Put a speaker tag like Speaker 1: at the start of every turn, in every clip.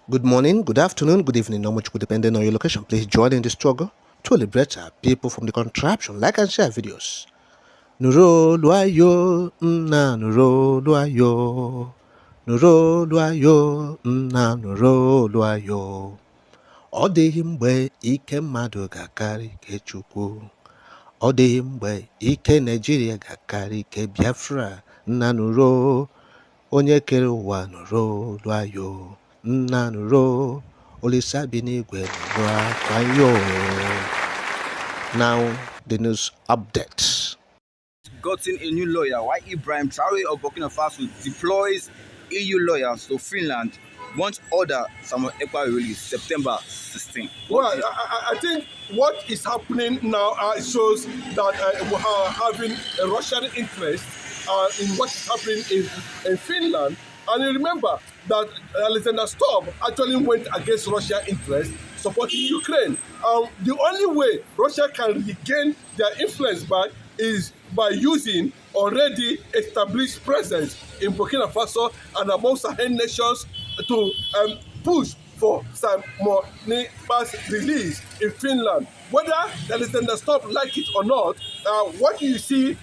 Speaker 1: Good morning, good afternoon, good evening, how much could depending on your location. Please join in the struggle to liberate our people from the contraption. Like and share videos. Nuro luayo, na nuro luayo. Nuro luayo, na nuro luayo. Ọ dịghị mgbe ike mmadụ ga-akarị ike Chukwu. Ọ dịghị mgbe ike Naịjirịa ga-akarị ike Biafra. Nna nuro, onye kere ụwa nuro luayo. Nna nuro, Olisa binigwe nuro akwayo. Now, the news updates.
Speaker 2: Gotten a new lawyer while Ibrahim Traore of Burkina Faso deploys EU lawyers to Finland once order Samuel Ekpa released September 16.
Speaker 3: Well, I think what is happening now shows that we are having a Russian interest in what is happening in Finland. And you remember that Alexander Stubb actually went against Russia's interest supporting Ukraine. The only way Russia can regain their influence back is by using already established presence in Burkina Faso and among Sahel nations to push for Simon Ekpa's release in Finland. Whether Alexander Stubb like it or not, what you see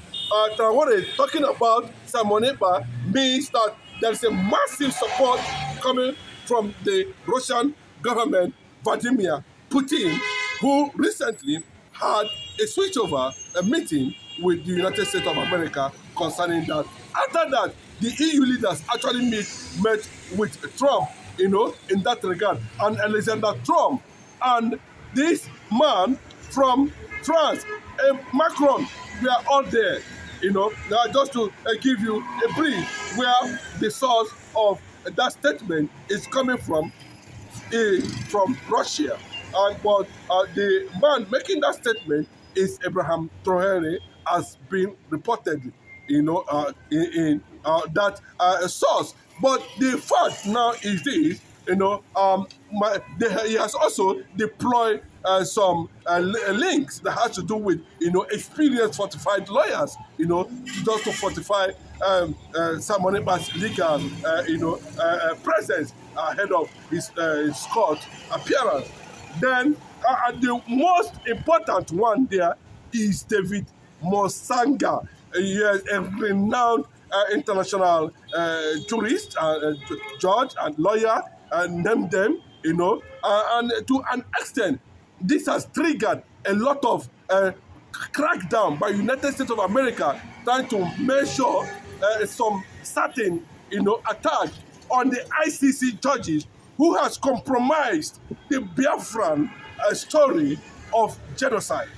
Speaker 3: Traore talking about Simon Ekpa means that there is a massive support coming from the Russian government, Vladimir Putin, who recently had a switchover, a meeting with the United States of America concerning that. After that, the EU leaders actually met with Trump, in that regard. And Alexander Trump and this man from France, Macron, we are all there. Now just to give you a brief where the source of that statement is coming from Russia. But the man making that statement is Abraham Traore, has been reported, in that source. But the fact now is this, he has also deployed some links that has to do with, experienced fortified lawyers, just to fortify Simon Ekpa's legal, presence ahead of his court appearance. Then the most important one there is David Mosanga. He is a renowned international jurist, judge and lawyer, name them, and to an extent, this has triggered a lot of crackdown by United States of America trying to measure some certain, attack on the ICC judges who has compromised the Biafran story of genocide.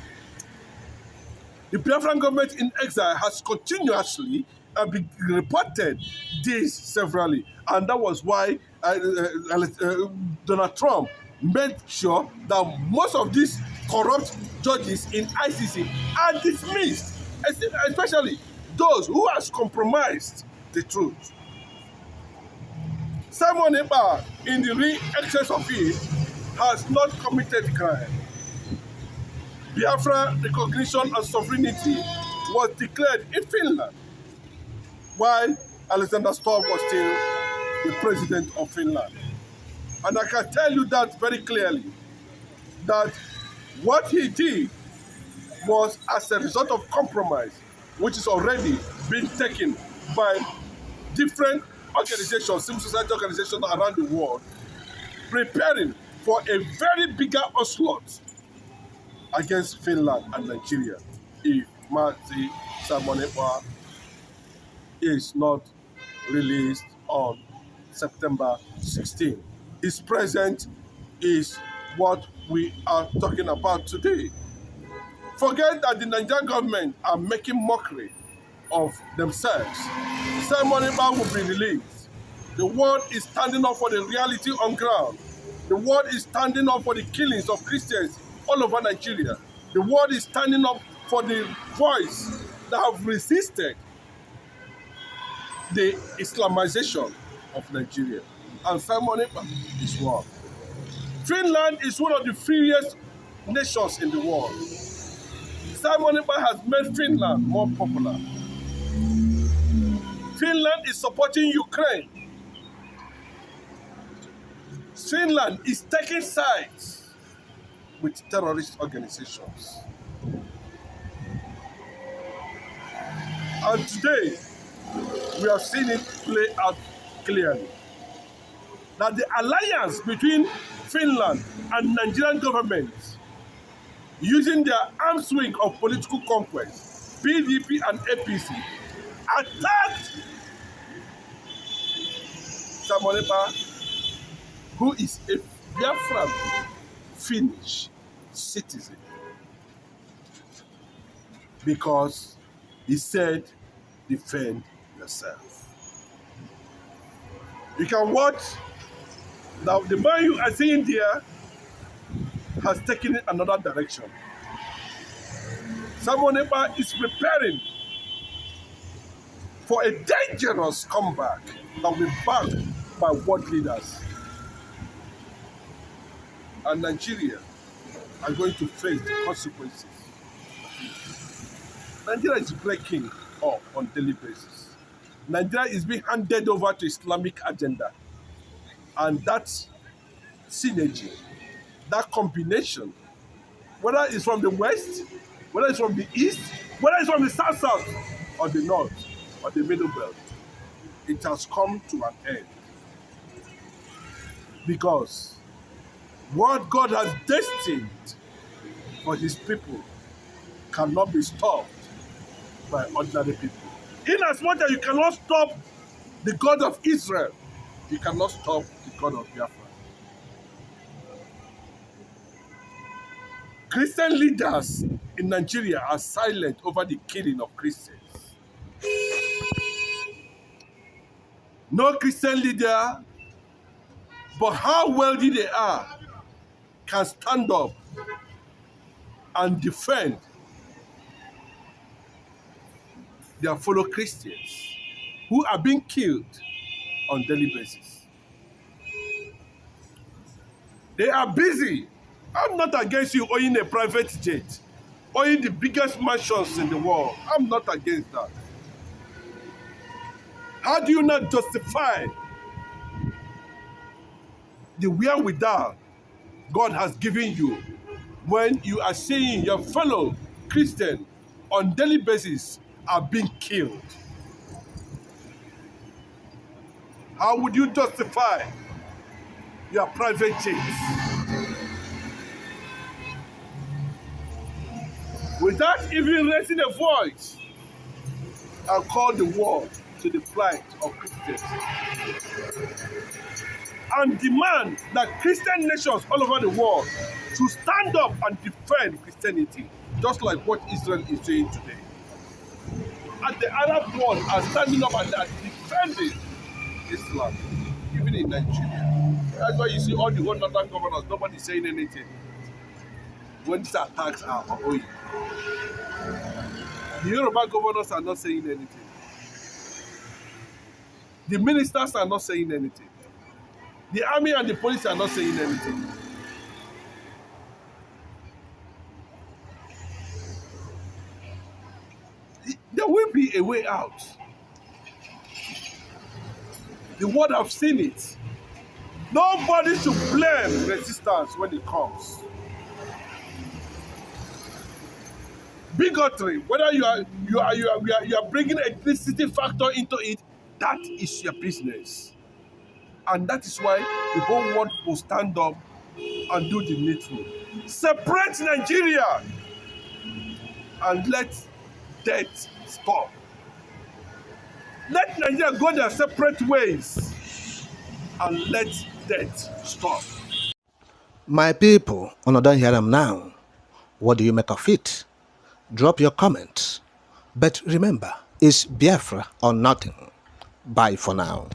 Speaker 3: The Biafran government in exile has continuously reported this severally, and that was why Donald Trump made sure that most of these corrupt judges in ICC are dismissed, especially those who has compromised the truth. Simon Ekpa, in the real excess of it, has not committed crime. Biafra recognition and sovereignty was declared in Finland, while Alexander Stubb was still the president of Finland. And I can tell you that very clearly, that what he did was as a result of compromise, which is already being taken by different organizations, civil society organizations around the world, preparing for a very bigger onslaught against Finland and Nigeria if Marty Simon Ekpa is not released on September 16. His presence is what we are talking about today. Forget that the Nigerian government are making mockery of themselves. Simon Ekpa will be released. The world is standing up for the reality on ground. The world is standing up for the killings of Christians all over Nigeria. The world is standing up for the voice that have resisted the Islamization of Nigeria. And Simon Ekpa is one. Finland is one of the freest nations in the world. Simon Ekpa has made Finland more popular. Finland is supporting Ukraine. Finland is taking sides with terrorist organizations. And today, we have seen it play out clearly that the alliance between Finland and Nigerian government, using their arms wing of political conquest, PDP and APC, attacked Ekpa, who is a Biafran Finnish citizen, because he said, defend yourself. You can watch. Now, the man you are seeing there has taken it another direction. Ekpa is preparing for a dangerous comeback that will be backed by world leaders. And Nigeria are going to face the consequences. Nigeria is breaking up on a daily basis. Nigeria is being handed over to Islamic agenda. And that synergy, that combination, whether it's from the west, whether it's from the east, whether it's from the south, or the north, or the middle belt, it has come to an end. Because what God has destined for his people cannot be stopped by ordinary people. In as much as you cannot stop the God of Israel, you cannot stop the God of Biafra. Christian leaders in Nigeria are silent over the killing of Christians. No Christian leader, but how wealthy they are, can stand up and defend their fellow Christians who are being killed on a daily basis. They are busy. I'm not against you owning a private jet, owning the biggest mansions in the world. I'm not against that. How do you not justify the wherewithal God has given you when you are seeing your fellow Christian on a daily basis are being killed? How would you justify your private jets without even raising a voice and call the world to the plight of Christians and demand that Christian nations all over the world should stand up and defend Christianity, just like what Israel is doing today? And the Arab world are standing up and are defending Islam, even in Nigeria. That's why you see all the whole northern governors, nobody saying anything when these attacks are ongoing. The Yoruba governors are not saying anything. The ministers are not saying anything. The army and the police are not saying anything. There will be a way out. The world have seen it. Nobody should blame resistance when it comes. Bigotry, whether you are bringing ethnicity factor into it, that is your business. And that is why the whole world will stand up and do the needful. Separate Nigeria and let death stop. Let Nigeria go their separate ways and let death stop.
Speaker 1: My people, on don't hear them now. What do you make of it? Drop your comments. But remember, it's Biafra or nothing. Bye for now.